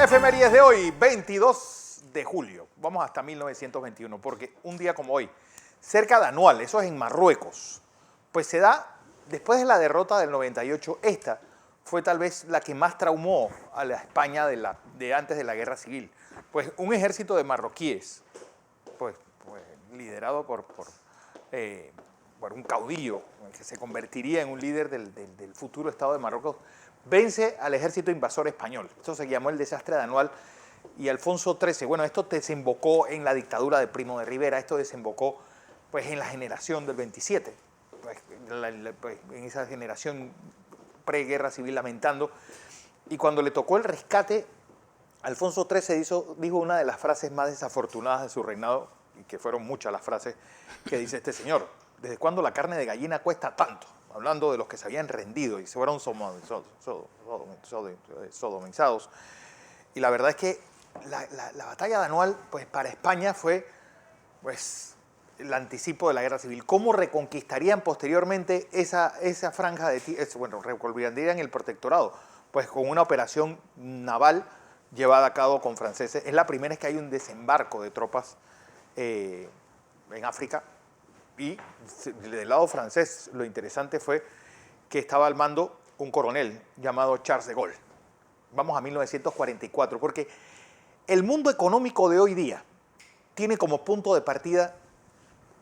efemérides de hoy, 22 de julio. Vamos hasta 1921, porque un día como hoy, cerca de Anual, eso es en Marruecos, pues se da, después de la derrota del 98, esta fue tal vez la que más traumó a la España de antes de la Guerra Civil. Pues un ejército de marroquíes, pues liderado por un caudillo que se convertiría en un líder del futuro Estado de Marruecos, vence al ejército invasor español. Esto se llamó el desastre de Anual. Y Alfonso XIII, bueno, esto desembocó en la dictadura de Primo de Rivera, esto desembocó pues en la generación del 27, pues, en esa generación preguerra civil lamentando. Y cuando le tocó el rescate, Alfonso XIII dijo una de las frases más desafortunadas de su reinado, y que fueron muchas las frases que dice este señor: ¿desde cuándo la carne de gallina cuesta tanto? Hablando de los que se habían rendido y se fueron sodomizados. Y la verdad es que la batalla de Anual, pues para España fue pues el anticipo de la guerra civil. ¿Cómo reconquistarían posteriormente esa franja de tierra? Bueno, reconquistarían el protectorado, pues con una operación naval llevada a cabo con franceses. Es la primera vez que hay un desembarco de tropas en África. Y del lado francés, lo interesante fue que estaba al mando un coronel llamado Charles de Gaulle. Vamos a 1944, porque el mundo económico de hoy día tiene como punto de partida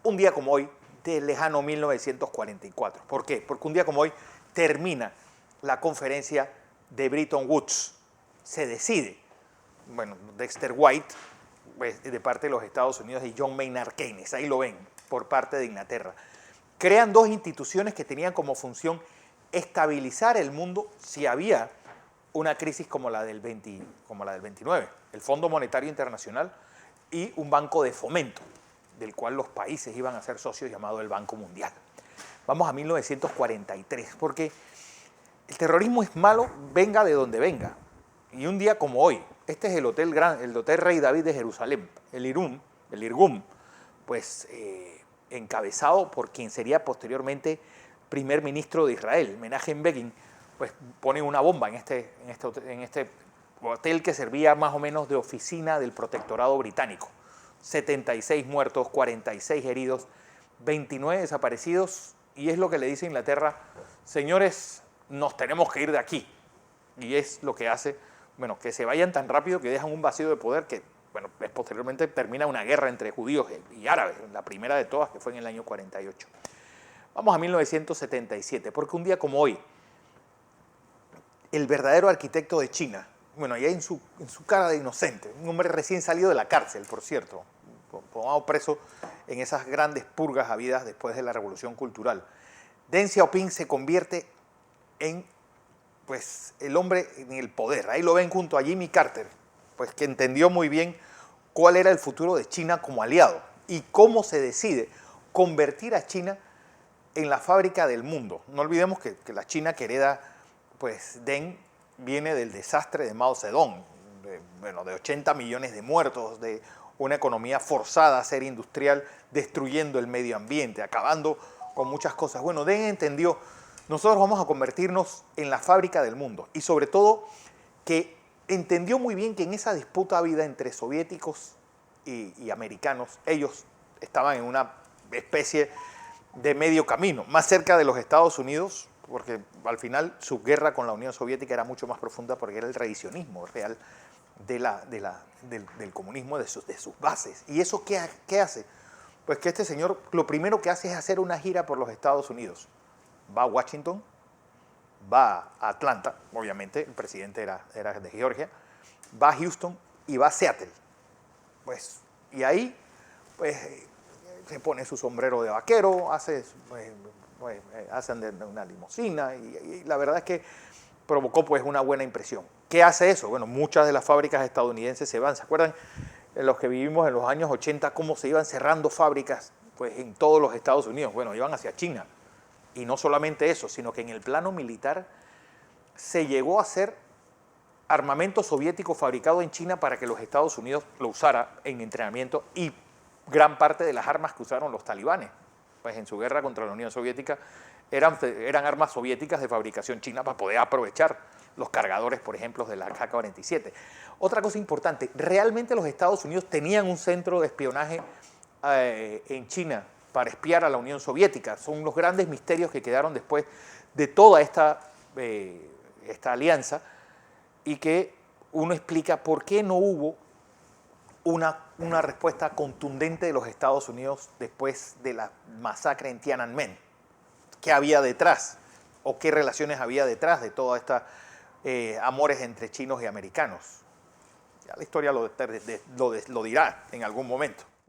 un día como hoy, del lejano 1944. ¿Por qué? Porque un día como hoy termina la conferencia de Bretton Woods. Se decide, bueno, Dexter White, pues, de parte de los Estados Unidos, y John Maynard Keynes, ahí lo ven, por parte de Inglaterra. Crean dos instituciones que tenían como función estabilizar el mundo si había una crisis como la del 29, el Fondo Monetario Internacional y un banco de fomento, del cual los países iban a ser socios, llamado el Banco Mundial. Vamos a 1943, porque el terrorismo es malo, venga de donde venga. Y un día como hoy, este es el Hotel Rey David de Jerusalén, el Irgum, pues encabezado por quien sería posteriormente primer ministro de Israel, Menachem Begin, pues pone una bomba en este hotel que servía más o menos de oficina del protectorado británico. 76 muertos, 46 heridos, 29 desaparecidos, y es lo que le dice Inglaterra: señores, nos tenemos que ir de aquí. Y es lo que hace, bueno, que se vayan tan rápido que dejan un vacío de poder que, bueno, posteriormente termina una guerra entre judíos y árabes, la primera de todas, que fue en el año 48. Vamos a 1977, porque un día como hoy, el verdadero arquitecto de China, bueno, allá en su cara de inocente, un hombre recién salido de la cárcel, por cierto, tomado preso en esas grandes purgas habidas después de la Revolución Cultural, Deng Xiaoping se convierte en, pues, el hombre en el poder. Ahí lo ven junto a Jimmy Carter, pues, que entendió muy bien cuál era el futuro de China como aliado y cómo se decide convertir a China en la fábrica del mundo. No olvidemos que la China que hereda, pues, Deng, viene del desastre de Mao Zedong, de 80 millones de muertos, de una economía forzada a ser industrial, destruyendo el medio ambiente, acabando con muchas cosas. Bueno, Deng entendió: nosotros vamos a convertirnos en la fábrica del mundo, y sobre todo que entendió muy bien que en esa disputa habida entre soviéticos y americanos, ellos estaban en una especie de medio camino, más cerca de los Estados Unidos, porque al final su guerra con la Unión Soviética era mucho más profunda, porque era el revisionismo real del comunismo, de sus bases. ¿Y eso qué hace? Pues que este señor lo primero que hace es hacer una gira por los Estados Unidos. Va a Washington, va a Atlanta, obviamente, el presidente era de Georgia, va a Houston y va a Seattle. Pues, y ahí, pues, se pone su sombrero de vaquero, hacen de una limusina, y la verdad es que provocó, pues, una buena impresión. ¿Qué hace eso? Bueno, muchas de las fábricas estadounidenses se van. ¿Se acuerdan los que vivimos en los años 80 cómo se iban cerrando fábricas, pues, en todos los Estados Unidos? Bueno, iban hacia China. Y no solamente eso, sino que en el plano militar se llegó a hacer armamento soviético fabricado en China para que los Estados Unidos lo usara en entrenamiento, y gran parte de las armas que usaron los talibanes, pues, en su guerra contra la Unión Soviética, eran armas soviéticas de fabricación china para poder aprovechar los cargadores, por ejemplo, de la AK-47. Otra cosa importante, realmente los Estados Unidos tenían un centro de espionaje en China para espiar a la Unión Soviética. Son los grandes misterios que quedaron después de toda esta alianza, y que uno explica por qué no hubo una respuesta contundente de los Estados Unidos después de la masacre en Tiananmen. ¿Qué había detrás? ¿O qué relaciones había detrás de todas estas amores entre chinos y americanos? Ya la historia lo dirá en algún momento.